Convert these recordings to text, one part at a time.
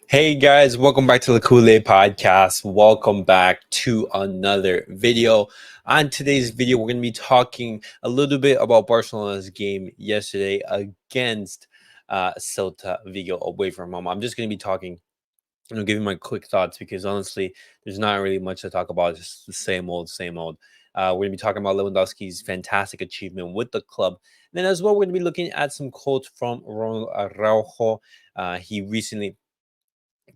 Hey guys, welcome back to the CulePodcast. Welcome back to another video. On today's video, we're going to be talking a little bit about Barcelona's game yesterday against Celta Vigo away from home. I'm just going to be talking, giving my quick thoughts because honestly, there's not really much to talk about. It's just the same old, same old. We're going to be talking about Lewandowski's fantastic achievement with the club. And then as well, we're going to be looking at some quotes from Ronald Araujo. He recently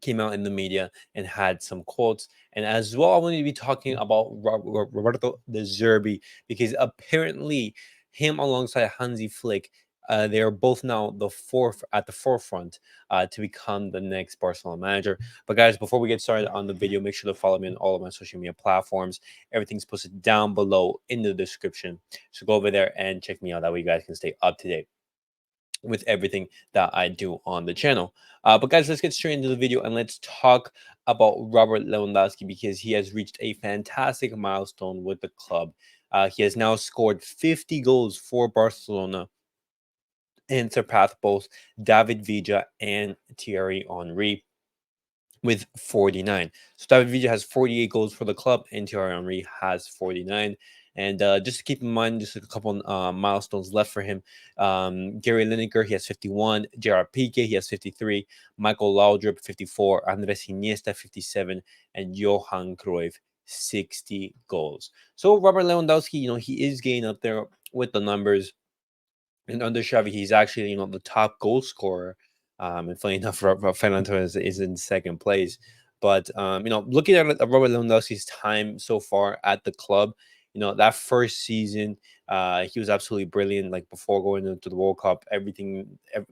came out in the media and had some quotes. And as well, I want to be talking about Roberto de Zerbi because apparently him alongside Hansi Flick, they are both now the forefront to become the next Barcelona manager. But guys, before we get started on the video, make sure to follow me on all of my social media platforms. Everything's posted down below in the description. So go over there and check me out. That way you guys can stay up to date with everything that I do on the channel. But guys, let's get straight into the video and let's talk about Robert Lewandowski because he has reached a fantastic milestone with the club. He has now scored 50 goals for Barcelona and surpassed both David Villa and Thierry Henry with 49. So David Villa has 48 goals for the club, and Thierry Henry has 49. And just to keep in mind, just a couple milestones left for him. Gary Lineker, he has 51. Gerard Piqué, he has 53. Michael Laudrup, 54. Andres Iniesta, 57. And Johan Cruyff, 60 goals. So Robert Lewandowski, he is getting up there with the numbers. And under Xavi, he's actually, the top goal scorer. And funny enough, Fernando Torres is in second place. But looking at Robert Lewandowski's time so far at the club, that first season, he was absolutely brilliant. Like before going into the World Cup,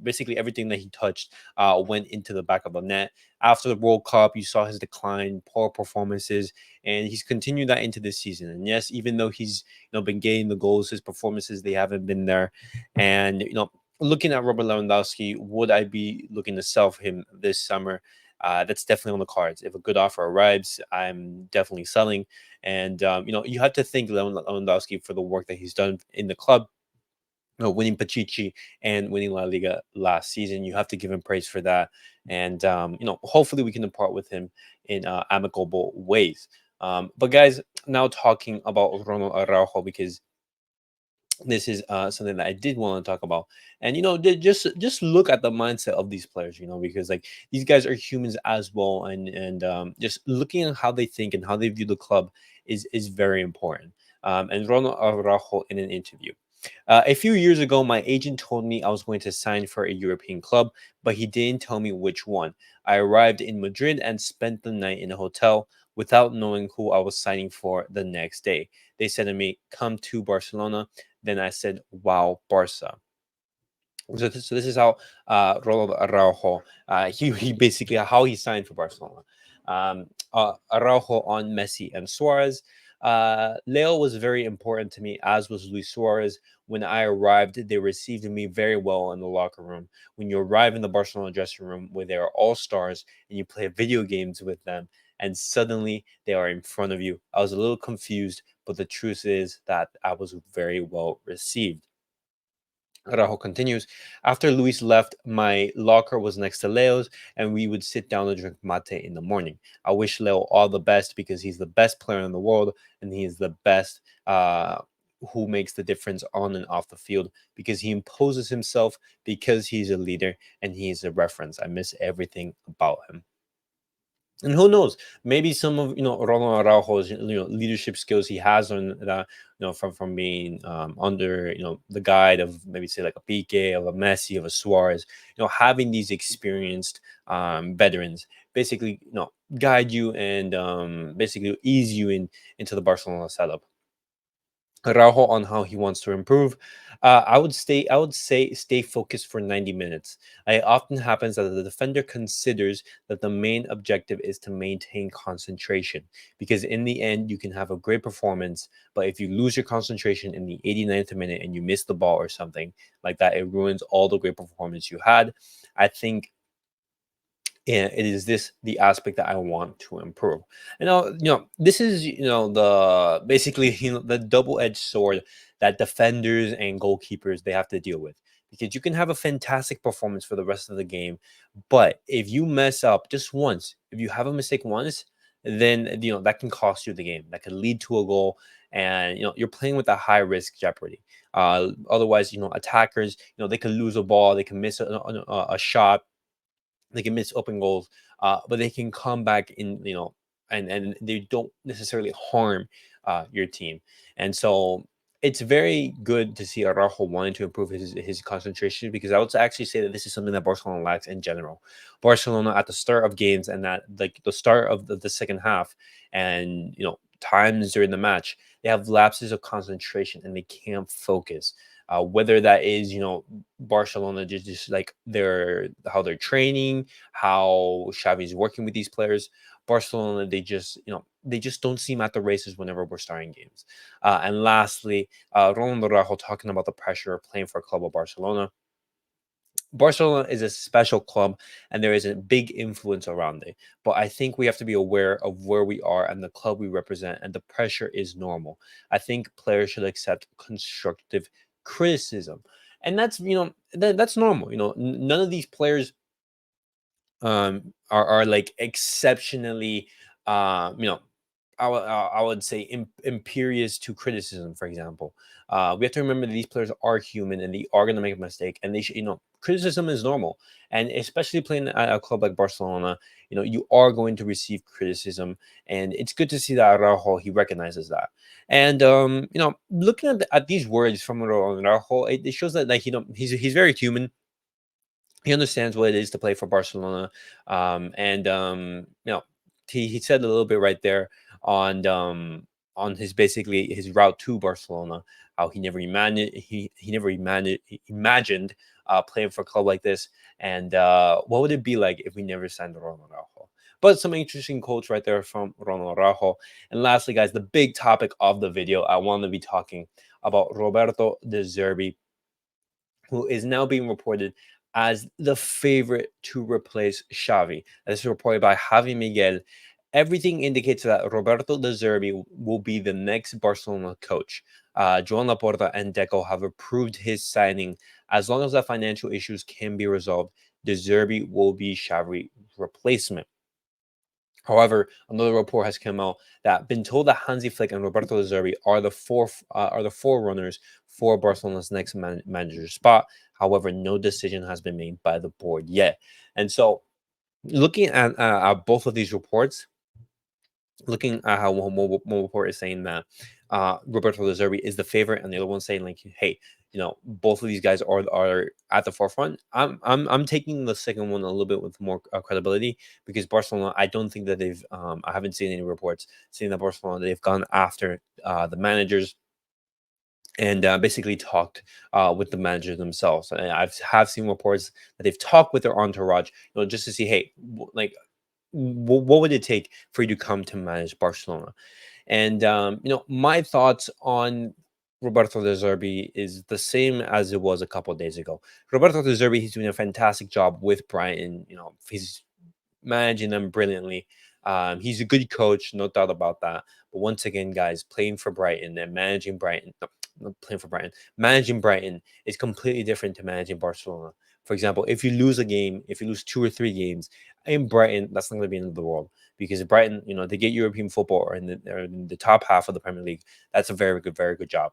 basically everything that he touched, went into the back of the net. After the World Cup, you saw his decline, poor performances, and he's continued that into this season. And yes, even though he's been getting the goals, his performances they haven't been there. And looking at Robert Lewandowski, would I be looking to sell for him this summer? That's definitely on the cards. If a good offer arrives, I'm definitely selling. And you have to thank Lewandowski for the work that he's done in the club. Winning Pachichi and winning La Liga last season, you have to give him praise for that. And hopefully we can depart with him in amicable ways. But guys, now talking about Ronald Araujo because this is something that I did want to talk about. And just look at the mindset of these players, because like these guys are humans as well, and just looking at how they think and how they view the club is very important. And Ronald Araujo in an interview. A few years ago, my agent told me I was going to sign for a European club, but he didn't tell me which one. I arrived in Madrid and spent the night in a hotel without knowing who I was signing for the next day. They said to me, "Come to Barcelona." Then I said, "Wow, Barca." So this is how Ronald Araujo, he basically how he signed for Barcelona. Araujo on Messi and Suarez. Leo was very important to me, as was Luis Suarez. When I arrived, they received me very well in the locker room. When you arrive in the Barcelona dressing room where they are all stars and you play video games with them, and suddenly they are in front of you, I was a little confused, but the truth is that I was very well received. Rajo continues, after Luis left, my locker was next to Leo's, and we would sit down and drink mate in the morning. I wish Leo all the best because he's the best player in the world, and he is the best who makes the difference on and off the field because he imposes himself, because he's a leader, and he is a reference. I miss everything about him. And who knows? Maybe some of Ronald Araujo's leadership skills he has on that from being under the guide of maybe say like a Pique, of a Messi, of a Suarez. Having these experienced veterans basically guide you and basically ease you into the Barcelona setup. Araujo on how he wants to improve. I would say stay focused for 90 minutes. It often happens that the defender considers that the main objective is to maintain concentration because in the end you can have a great performance, but if you lose your concentration in the 89th minute and you miss the ball or something like that, it ruins all the great performance you had. I think it is this the aspect that I want to improve. This is the basically the double-edged sword that defenders and goalkeepers they have to deal with because you can have a fantastic performance for the rest of the game, but if you mess up just once, if you have a mistake once, then that can cost you the game. That could lead to a goal, and you're playing with a high risk jeopardy. Otherwise, attackers, they could lose a ball, they can miss a shot, they can miss open goals, but they can come back in, and they don't necessarily harm your team. And so it's very good to see Araujo wanting to improve his concentration, because I would actually say that this is something that Barcelona lacks in general. Barcelona at the start of games, and at like the start of the second half, and times during the match, they have lapses of concentration and they can't focus. Whether that is Barcelona just like their how they're training, how Xavi is working with these players. Barcelona, they just don't seem at the races whenever we're starting games. And lastly, Ronald Araujo talking about the pressure of playing for a club of Barcelona. Barcelona is a special club, and there is a big influence around it. But I think we have to be aware of where we are and the club we represent, and the pressure is normal. I think players should accept constructive criticism, and that's normal. None of these players are like exceptionally I would say imperious to criticism. For example, we have to remember that these players are human and they are going to make a mistake, and they should, criticism is normal. And especially playing at a club like Barcelona, you are going to receive criticism, and it's good to see that Araujo, he recognizes that. And looking at these words from Araujo, it shows that, like, he's very human. He understands what it is to play for Barcelona. And he said a little bit right there on his basically his route to Barcelona, how he never imagined playing for a club like this, and what would it be like if we never signed Ronald Araujo. But some interesting quotes right there from Ronald Araujo. And lastly, guys, the big topic of the video, I want to be talking about Roberto De Zerbi, who is now being reported as the favorite to replace Xavi. This is reported by Javi Miguel. Everything indicates that Roberto De Zerbi will be the next Barcelona coach. Joan Laporta and Deco have approved his signing. As long as the financial issues can be resolved, De Zerbi will be Xavi's replacement. However, another report has come out that been told that Hansi Flick and Roberto De Zerbi are the forerunners for Barcelona's next manager spot. However, no decision has been made by the board yet. And so, looking at both of these reports, looking at how one report is saying that Roberto De Zerbi is the favorite, and the other one saying, like, hey, both of these guys are at the forefront. I'm taking the second one a little bit with more credibility, because Barcelona, I don't think that they've I haven't seen any reports saying that Barcelona, they've gone after the managers and basically talked with the managers themselves. And have seen reports that they've talked with their entourage, just to see, hey, like, what would it take for you to come to manage Barcelona? And my thoughts on Roberto De Zerbi is the same as it was a couple of days ago. Roberto De Zerbi, he's doing a fantastic job with Brighton. He's managing them brilliantly. He's a good coach, no doubt about that. But once again, guys, playing for Brighton and managing Brighton, no, not playing for Brighton, managing Brighton is completely different to managing Barcelona. For example, if you lose a game, if you lose 2 or 3 games in Brighton, that's not going to be the end of the world, because Brighton, they get European football, or in the top half of the Premier League. That's a very good job.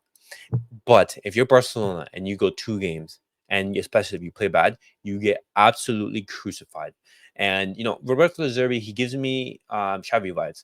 But if you're Barcelona and you go 2 games, and especially if you play bad, you get absolutely crucified. And Roberto De Zerbi, he gives me Xavi vibes,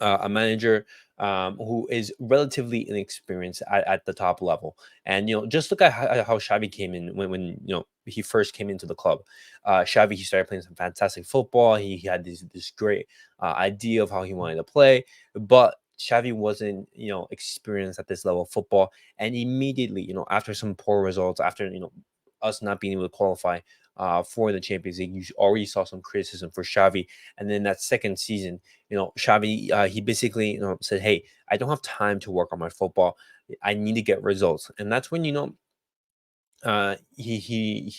a manager who is relatively inexperienced at the top level. And just look at how Xavi came in when he first came into the club. Xavi, he started playing some fantastic football. He had this great idea of how he wanted to play, but Xavi wasn't experienced at this level of football. And immediately, after some poor results, after us not being able to qualify for the Champions League, you already saw some criticism for Xavi. And then that second season, Xavi, he basically, said, "Hey, I don't have time to work on my football. I need to get results." And that's when he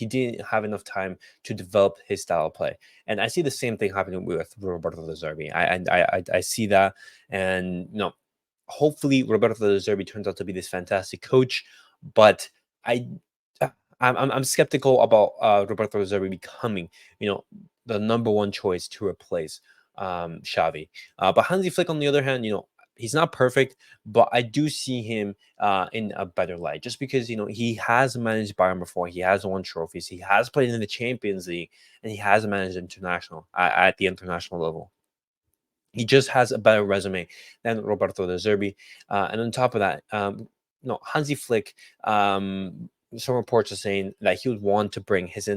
didn't have enough time to develop his style of play. And I see the same thing happening with Roberto De Zerbi. I see that, and hopefully Roberto De Zerbi turns out to be this fantastic coach. But I I'm skeptical about Roberto Zerbi becoming, the number one choice to replace Xavi. But Hansi Flick, on the other hand, he's not perfect, but I do see him in a better light, just because he has managed Bayern before, he has won trophies, he has played in the Champions League, and he has managed international at the international level. He just has a better resume than Roberto De Zerbi. And on top of that, Hansi Flick, some reports are saying that he would want to bring his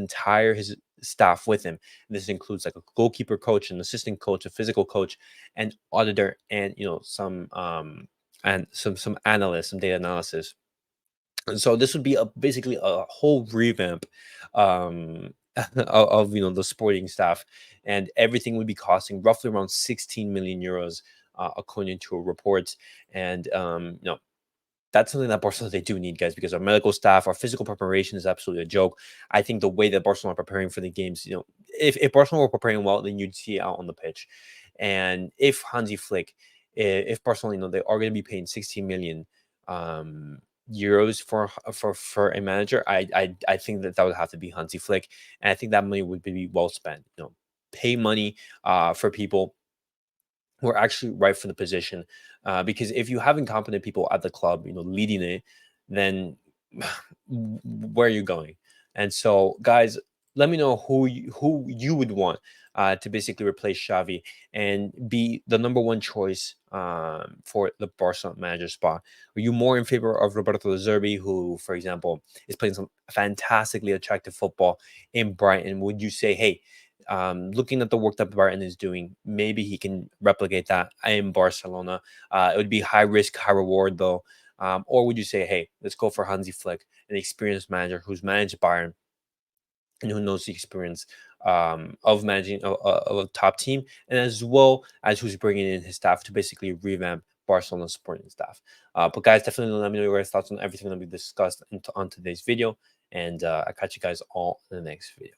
staff with him. This includes like a goalkeeper coach, an assistant coach, a physical coach, and auditor, and some analysts, some data analysis. And so this would be basically a whole revamp of the sporting staff, and everything would be costing roughly around 16 million euros, according to reports. And that's something that Barcelona, they do need, guys, because our medical staff, our physical preparation is absolutely a joke. I think the way that Barcelona are preparing for the games, if Barcelona were preparing well, then you'd see it out on the pitch. And if Hansi Flick, if Barcelona, they are going to be paying 16 million euros for a manager, I think that would have to be Hansi Flick, and I think that money would be well spent. Pay money for people who are actually right for the position. Because if you have incompetent people at the club, leading it, then where are you going? And so, guys, let me know who you would want to basically replace Xavi and be the number one choice for the Barcelona manager spot. Are you more in favor of Roberto De Zerbi, who, for example, is playing some fantastically attractive football in Brighton? Would you say, hey, looking at the work that Brighton is doing, maybe he can replicate that in Barcelona? It would be high risk, high reward, though. Or would you say, hey, let's go for Hansi Flick, an experienced manager who's managed Bayern and who knows the experience of managing a top team, and as well as who's bringing in his staff to basically revamp Barcelona's supporting staff? But guys, definitely let me know your thoughts on everything that we discussed on today's video, and I'll catch you guys all in the next video.